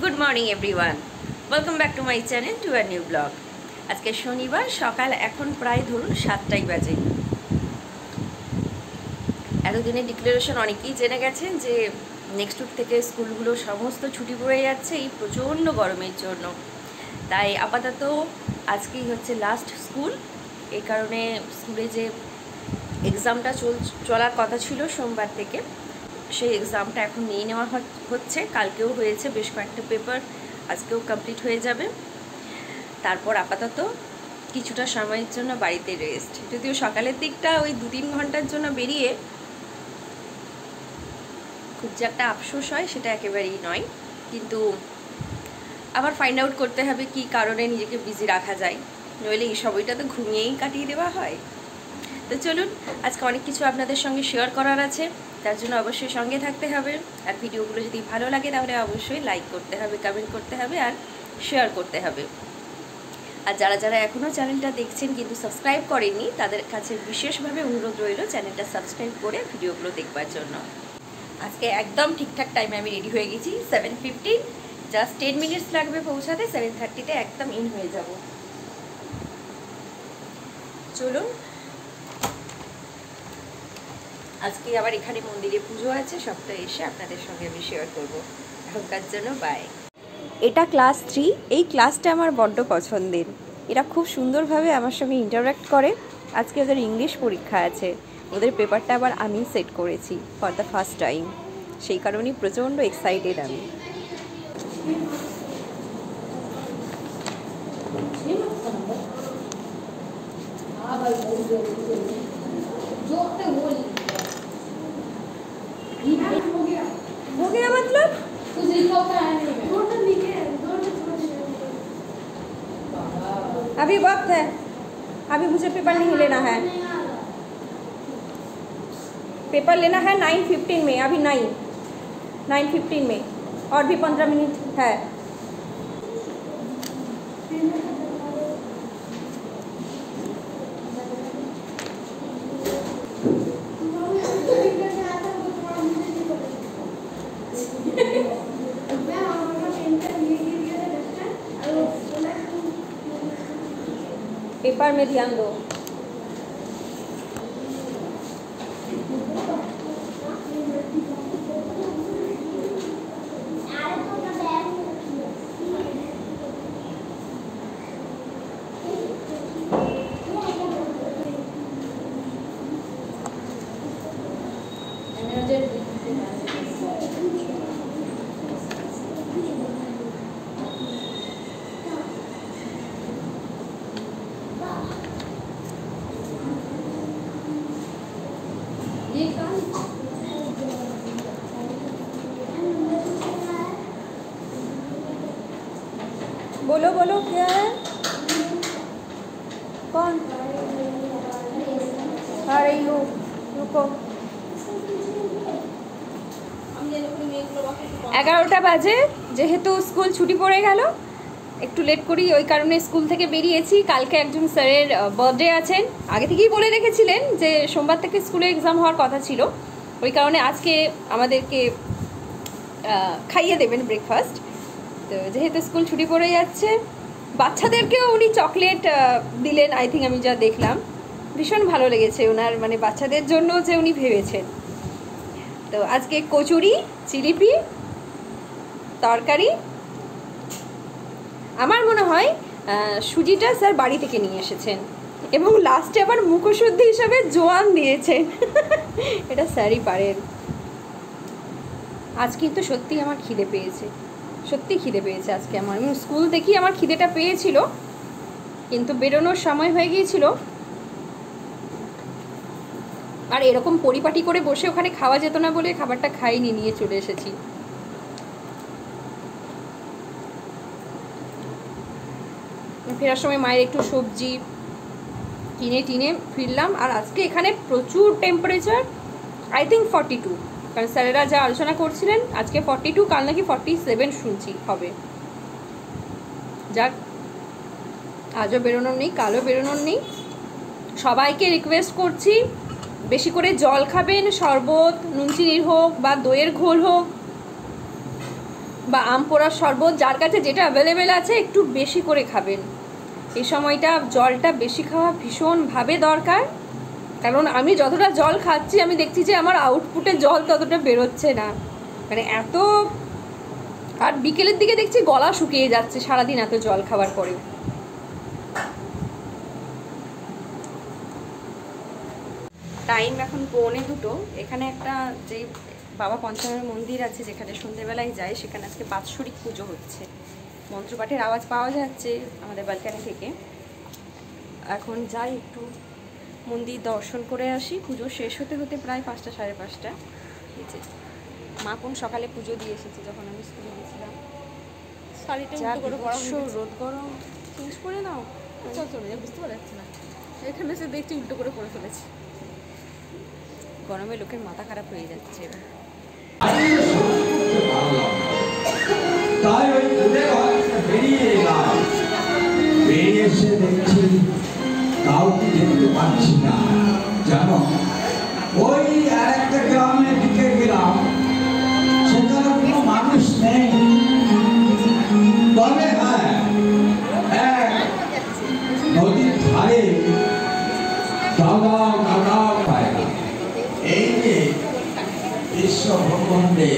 Good morning everyone, welcome back to my channel to a new blog. আজকে শনিবার সকাল, এখন প্রায় ধরুন 7টাই বাজে। এতদিনের ডিক্লারেশন অনেকেই জেনে গেছেন যে নেক্সট উইক থেকে স্কুলগুলো সমস্ত ছুটি পড়ে যাচ্ছে এই প্রচণ্ড গরমের জন্য। তাই আপাতত আজকেই হচ্ছে লাস্ট স্কুল। এই কারণে স্কুলে যে এক্সামটা চলার কথা ছিল সোমবার থেকে, সেই এক্সামটা এখন নিয়ে নেওয়া হচ্ছে। কালকেও হয়েছে বেশ কয়েকটা পেপার, আজকেও কমপ্লিট হয়ে যাবে। তারপর আপাতত কিছুটা সময়ের জন্য বাড়িতে রেস্ট। যদিও সকালের দিকটা ওই 2-3 ঘন্টার জন্য বেরিয়ে খুব যে একটা আফসোস হয় সেটা একেবারেই নয়, কিন্তু আবার ফাইন্ড আউট করতে হবে কী কারণে নিজেকে বিজি রাখা যায়, নইলে এই সময়টা তো ঘুমিয়েই কাটিয়ে দেওয়া হয়। তো চলুন, আজকে অনেক কিছু আপনাদের সঙ্গে শেয়ার করার আছে, তার জন্য অবশ্যই সঙ্গে থাকতে হবে। আর ভিডিওগুলো যদি ভালো লাগে তাহলে অবশ্যই লাইক করতে হবে, কমেন্ট করতে হবে আর শেয়ার করতে হবে। আর যারা যারা এখনও চ্যানেলটা দেখছেন কিন্তু সাবস্ক্রাইব করেননি, তাদের কাছে বিশেষভাবে অনুরোধ রইল চ্যানেলটা সাবস্ক্রাইব করে ভিডিওগুলো দেখবার জন্য। আজকে একদম ঠিকঠাক টাইমে আমি রেডি হয়ে গেছি। 7:15, জাস্ট 10 মিনিটস লাগবে পৌঁছাতে। 7:30-তে একদম ইন হয়ে যাব। চলুন, আজকে আবার এখানে মন্দিরে পুজো আছে, সবটা এসে আপনাদের সঙ্গে আমি শেয়ার করবো। এখনকার জন্য বাই। এটা ক্লাস 3। এই ক্লাসটা আমার বড্ড পছন্দের। এরা খুব সুন্দরভাবে আমার সঙ্গে ইন্টারঅ্যাক্ট করে। আজকে ওদের ইংলিশ পরীক্ষা আছে, ওদের পেপারটা আবার আমি সেট করেছি ফর দ্য ফার্স্ট টাইম। সেই কারণেই প্রচণ্ড এক্সাইটেড আমি। हो गया मतलब कुछ लिखा हुआ है नहीं, अभी वक्त है, अभी मुझे पेपर नहीं लेना है। पेपर लेना है 9:15 में, अभी 9:15 में, और भी 15 मिनट है। पेपर में ध्यान दो। बोलो बोलो, क्या है? कौन आ रही हो? रुको। 11টা বাজে, যেহেতু স্কুল ছুটি পড়ে গেল একটু লেট করি, ওই কারণে স্কুল থেকে বেরিয়েছি। কালকে একজন স্যারের বার্থডে আছেন, আগে থেকেই বলে রেখেছিলেন যে সোমবার থেকে স্কুলে এক্সাম হওয়ার কথা ছিল। ওই কারণে আজকে আমাদেরকে খাইয়ে দেবেন ব্রেকফাস্ট। তো যেহেতু স্কুল ছুটি পড়ে যাচ্ছে, বাচ্চাদেরকেও উনি চকলেট দিলেন আই থিঙ্ক, আমি যা দেখলাম ভীষণ ভালো লেগেছে ওনার, মানে বাচ্চাদের জন্য যে উনি ভেবেছেন। তো আজকে কচুরি, জিলিপি, তরকারি। আমার মনে হয় সুজিটা স্যার বাড়ি থেকে নিয়ে এসেছেন, এবং লাস্টে আবার মুখশুদ্ধি হিসাবে জোয়ান দিয়েছেন। এটা স্যারই পারেন। আজ কিন্তু সত্যি আমার খিদে পেয়েছে, সত্যি খিদে পেয়েছে আজকে আমার। স্কুল দেখি আমার খিদেটা পেয়েছিল, কিন্তু বেরোনোর সময় হয়ে গিয়েছিল। আর এরকম পরিপাটি করে বসে ওখানে খাওয়া যেত না বলে খাবারটা খাইনি, নিয়ে চলে এসেছি। ফেরার সময় মায়ের একটু সবজি কিনে টিনে ফিরলাম। আর আজকে এখানে প্রচুর টেম্পারেচার, আই থিঙ্ক 42, কারণ স্যারেরা যা আলোচনা করছিলেন আজকে 42, কাল নাকি 47 শুনছি হবে। যাক, আজও বেরোনোর নেই, কালও বেরোনোর নেই। সবাইকে রিকোয়েস্ট করছি বেশি করে জল খাবেন, শরবত, নুন চিনির হোক বা দইয়ের ঘোল হোক, বা আম পোড়ার শরবত, যার কাছে যেটা অ্যাভেলেবেল আছে একটু বেশি করে খাবেন। এই সময়টা জলটা বেশি খাওয়া ভীষণভাবে দরকার, কারণ আমি যতটা জল খাচ্ছি আমি দেখছি যে আমার আউটপুটে জল ততটা বেরোচ্ছে না, মানে এত। আর বিকেলের দিকে দেখছি গলা শুকিয়ে যাচ্ছে সারাদিন এত জল খাওয়ার পরে। টাইম এখন 1:45। এখানে একটা যে বাবা পঞ্চাননের মন্দির আছে যেখানে সন্ধ্যেবেলায় যায়, সেখানে আজকে বাৎসরিক পুজো হচ্ছে। মন্ত্রপাঠের আওয়াজ পাওয়া যাচ্ছে আমাদের ব্যালকনি থেকে। এখন যাই একটু মন্দির দর্শন করে আসি। পুজো শেষ হতে হতে প্রায় 5টা সাড়ে 5টা। এই যে মা কোন সকালে পুজো দিয়ে এসেছে যখন আমি স্কুলে গেছিলাম। রোদ গরম চেঞ্জ করে নাও, চলে বুঝতে পারছি না, এখানে এসে দেখছি উল্টো করে পরে ফেলেছি। গরমে লোকের মাথা খারাপ হয়ে যাচ্ছে। তাই ওই বেরিয়ে এলাম, বেরিয়ে এসে দেখছি কাউকে দেখতে পাচ্ছি না। জানো, ওই আরেকটা গ্রামের দিকে গেলাম, সেখানে কোনো মানুষ নেই। তবে হ্যাঁ, নদীর ধারে দাদা দাদা পায়রা, এই যে বিশ্ব ব্রহ্মাণ্ডে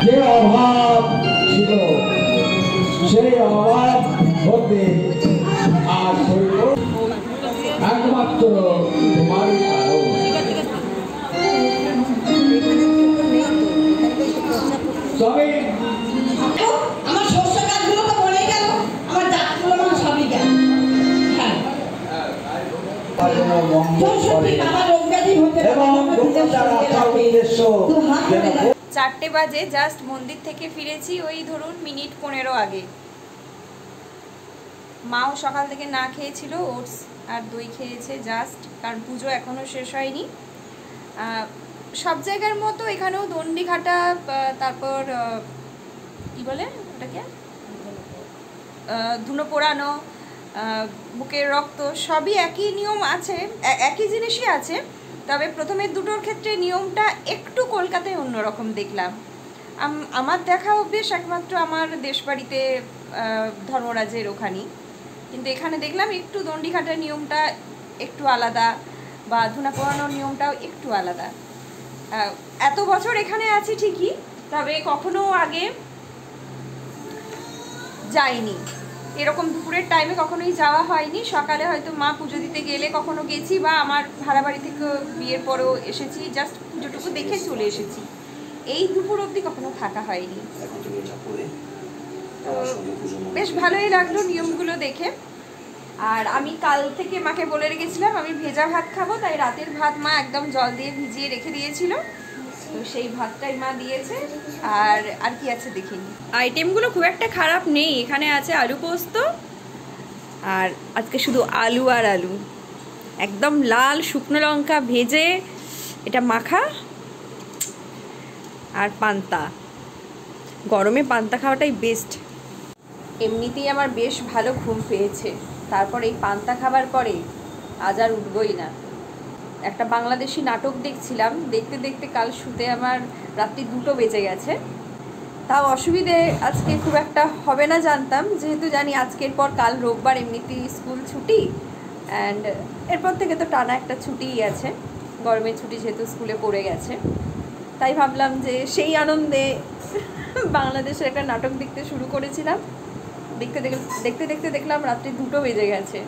যে অভাব ছিল সেই অভাব হতে আর একমাত্র তোমারই কারণ। তবে আমার শস্য গাছগুলো তো মরেই গেল, আমার জাতগুলো আমার সবই গেল। হ্যাঁ, এবং 4টে বাজে, জাস্ট মন্দির থেকে ফিরেছি ওই ধরুন মিনিট 15 আগে। মাও সকাল থেকে না খেয়েছিল, ওটস আর দই খেয়েছে জাস্ট, কারণ পুজো এখনও শেষ হয়নি। সব জায়গার মতো এখানেও দণ্ডি-ঘাটা, তারপর কি বলে ওটাকে, ধুনো পোড়ানো, বুকের রক্ত, সবই একই নিয়ম আছে, একই জিনিসই আছে। তবে প্রথমের দুটোর ক্ষেত্রে নিয়মটা একটু কলকাতায় অন্যরকম দেখলাম। আমার দেখা অভ্যেস একমাত্র আমার দেশবাড়িতে ধর্মরাজের ওখানেই, কিন্তু এখানে দেখলাম একটু দণ্ডি-ঘাটার নিয়মটা একটু আলাদা, বা ধুনা পোড়ানোর নিয়মটাও একটু আলাদা। এত বছর এখানে আছি ঠিকই, তবে কখনো আগে যাইনি, এরকম দুপুরের টাইমে কখনোই যাওয়া হয়নি। সকালে হয়তো মা পুজো দিতে গেলে কখনো গেছি, বা আমার ভাড়া বাড়ি থেকে বিয়ের পরেও এসেছি, জাস্ট পুজোটুকু দেখে চলে এসেছি। এই দুপুর অবধি কখনো থাকা হয়নি। তো বেশ ভালোই লাগলো নিয়মগুলো দেখে। আর আমি কাল থেকে মাকে বলে রেখেছিলাম আমি ভেজা ভাত খাবো, তাই রাতের ভাত মা একদম জল দিয়ে ভিজিয়ে রেখে দিয়েছিল, তো সেই ভাতটাই মা দিয়েছে। আর কি আছে দেখিনি। আইটেমগুলো খুব একটা খারাপ নেই, এখানে আছে আলু পোস্ত, আর আজকে শুধু আলু আর আলু, একদম লাল শুকনো লঙ্কা ভেজে এটা মাখা, আর পান্তা। গরমে পান্তা খাওয়াটাই বেস্ট। এমনিতেই আমার বেশ ভালো ঘুম পেয়েছে, তারপর এই পান্তা খাবার পরে আজ আর উঠবই না। একটা বাংলাদেশি নাটক দেখছিলাম, দেখতে দেখতে কাল শুতে আমার রাত্রি 2টো বেজে গেছে। তাও অসুবিধে আজকে খুব একটা হবে না জানতাম, যেহেতু জানি আজকের পর কাল রোববার এমনিতেই স্কুল ছুটি, অ্যান্ড এরপর থেকে তো টানা একটা ছুটিই আছে, গরমের ছুটি যেহেতু স্কুলে পড়ে গেছে। তাই ভাবলাম যে সেই আনন্দে বাংলাদেশের একটা নাটক দেখতে শুরু করেছিলাম, দেখতে দেখতে দেখলাম রাত্রি 2টো বেজে গেছে।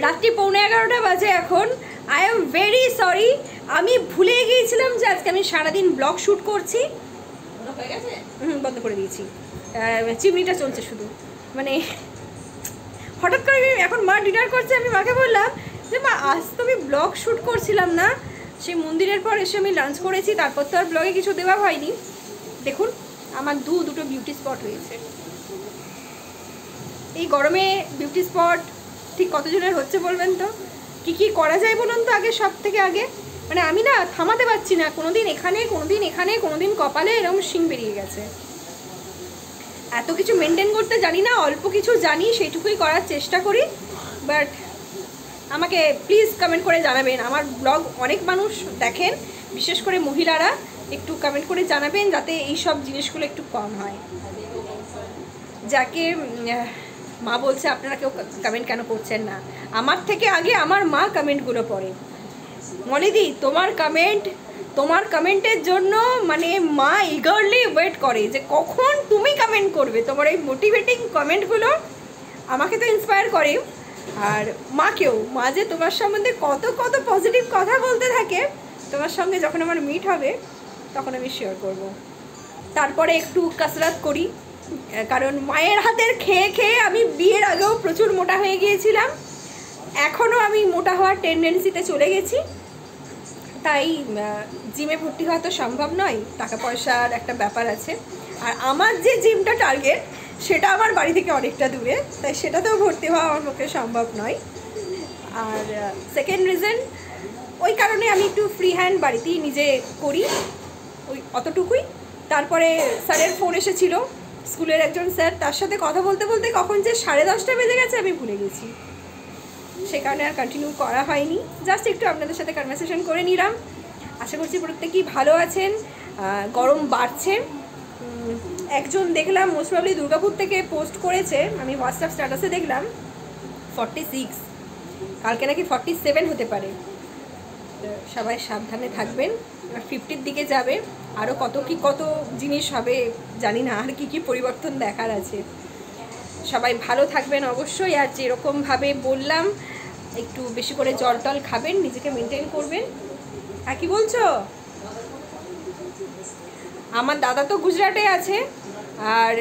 রাত্রি 11:15 বাজে এখন। আই এম ভেরি সরি, আমি ভুলে গিয়েছিলাম যে আজকে আমি সারাদিন ব্লগ শ্যুট করছি। বন্ধ করে দিয়েছি, চিমনিটা চলছে শুধু, মানে হঠাৎ করে এখন মা ডিনার করছে, আমি মাকে বললাম যে মা আজ তো আমি ব্লগ শ্যুট করছিলাম না, সেই মন্দিরের পর এসে আমি লাঞ্চ করেছি, তারপর তো আর ব্লগে কিছু দেওয়া হয়নি। দেখুন আমার দুটো বিউটি স্পট হয়েছে। এই গরমে বিউটি স্পট ঠিক কতজনের হচ্ছে বলবেন তো? কি করা যায় বলুন তো আগে, সব থেকে আগে মানে আমি না থামাতে পারছি না, কোনোদিন এখানে কোনোদিন এখানে, কোনোদিন কপালে এরকম শিং বেরিয়ে গেছে। এত কিছু মেনটেন করতে জানি না, অল্প কিছু জানি সেইটুকুই করার চেষ্টা করি। বাট আমাকে প্লিজ কমেন্ট করে জানাবেন, আমার ব্লগ অনেক মানুষ দেখেন, বিশেষ করে মহিলারা, একটু কমেন্ট করে জানাবেন যাতে এই সব জিনিসগুলো একটু কম হয়। যাকে মা বলছে আপনারা কেউ কমেন্ট কেন করছেন না, আমার থেকে আগে আমার মা কমেন্টগুলো পড়ে। মনিদি তোমার কমেন্টের জন্য মানে মা ইগারলি ওয়েট করে যে কখন তুমি কমেন্ট করবে। তোমার এই মোটিভেটিং কমেন্টগুলো আমাকে তো ইন্সপায়ার করে, আর মাকেও। মা যে তোমার সম্বন্ধে কত কত পজিটিভ কথা বলতে থাকে, তোমার সঙ্গে যখন আমার মিট হবে তখন আমি শেয়ার করব। তারপরে একটু কসরত করি, কারণ মায়ের হাতের খেয়ে খেয়ে আমি বিয়ের আগেও প্রচুর মোটা হয়ে গিয়েছিলাম, এখনও আমি মোটা হওয়ার টেন্ডেন্সিতে চলে গেছি। তাই জিমে ভর্তি হওয়া তো সম্ভব নয়, টাকা পয়সার একটা ব্যাপার আছে। আর আমার যে জিমটা টার্গেট সেটা আমার বাড়ি থেকে অনেকটা দূরে, তাই সেটাতেও ভর্তি হওয়া আমার পক্ষে সম্ভব নয়। আর সেকেন্ড রিজন, ওই কারণে আমি একটু ফ্রি হ্যান্ড বাড়িতেই নিজে করি, ওই অতটুকুই। তারপরে স্যারের ফোন এসেছিলো, স্কুলের একজন স্যার, তার সাথে কথা বলতে বলতে কখন যে 10:30 বেজে গেছে আমি ভুলে গেছি, সে কারণে আর কন্টিনিউ করা হয়নি। জাস্ট একটু আপনাদের সাথে কনভারসেশন করে নিলাম। আশা করছি প্রত্যেকেই ভালো আছেন। গরম বাড়ছে। একজন দেখলাম মোস্ট প্রবলি দুর্গাপুর থেকে পোস্ট করেছে, আমি হোয়াটসঅ্যাপ স্ট্যাটাসে দেখলাম 46, কালকে নাকি 47 হতে পারে। সবাই সাবধানে থাকবেন, 50-র দিকে যাবে, আরও কত জিনিস হবে জানি না, আর কি পরিবর্তন দেখার আছে। সবাই ভালো থাকবেন অবশ্যই, আর যেরকমভাবে বললাম একটু বেশি করে জল টল খাবেন, নিজেকে মেনটেন করবেন। আর কি বলছো? আমার দাদা তো গুজরাটে আছে, আর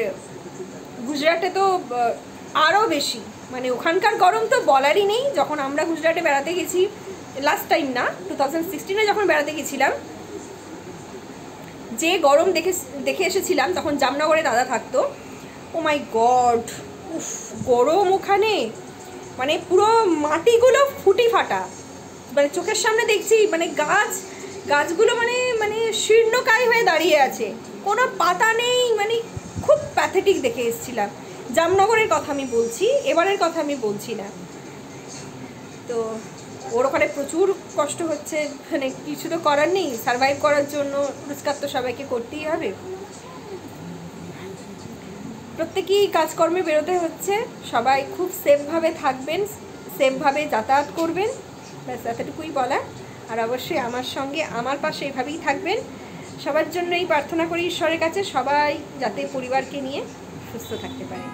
গুজরাটে তো আরও বেশি, মানে ওখানকার গরম তো বলারই নেই। যখন আমরা গুজরাটে বেড়াতে গেছি লাস্ট টাইম না, 2016-এ যখন বেড়াতে গেছিলাম, যে গরম দেখে এসেছিলাম, তখন জামনগরে দাদা থাকতো। ও মাই গড, উফ গরম ওখানে, মানে পুরো মাটিগুলো ফুটি ফাটা, মানে চোখের সামনে দেখছি, মানে গাছগুলো মানে শীর্ণকায় হয়ে দাঁড়িয়ে আছে, কোনো পাতা নেই, মানে খুব প্যাথেটিক দেখে এসেছিলাম। জামনগরের কথা আমি বলছি, এবারের কথা আমি বলছি না। তো ওর ওখানে প্রচুর কষ্ট হচ্ছে, মানে কিছু তো করার নেই, সারভাইভ করার জন্য রোজগার তো সবাইকে করতেই হবে। প্রত্যেকেই কাজকর্মে বেরোতে হচ্ছে, সবাই খুব সেফভাবে থাকবেন, সেফভাবে যাতায়াত করবেন, ব্যাস এতটুকুই বলা। আর অবশ্যই আমার সঙ্গে আমার পাশে এভাবেই থাকবেন। সবার জন্যই প্রার্থনা করি ঈশ্বরের কাছে, সবাই যাতে পরিবারকে নিয়ে সুস্থ থাকতে পারে।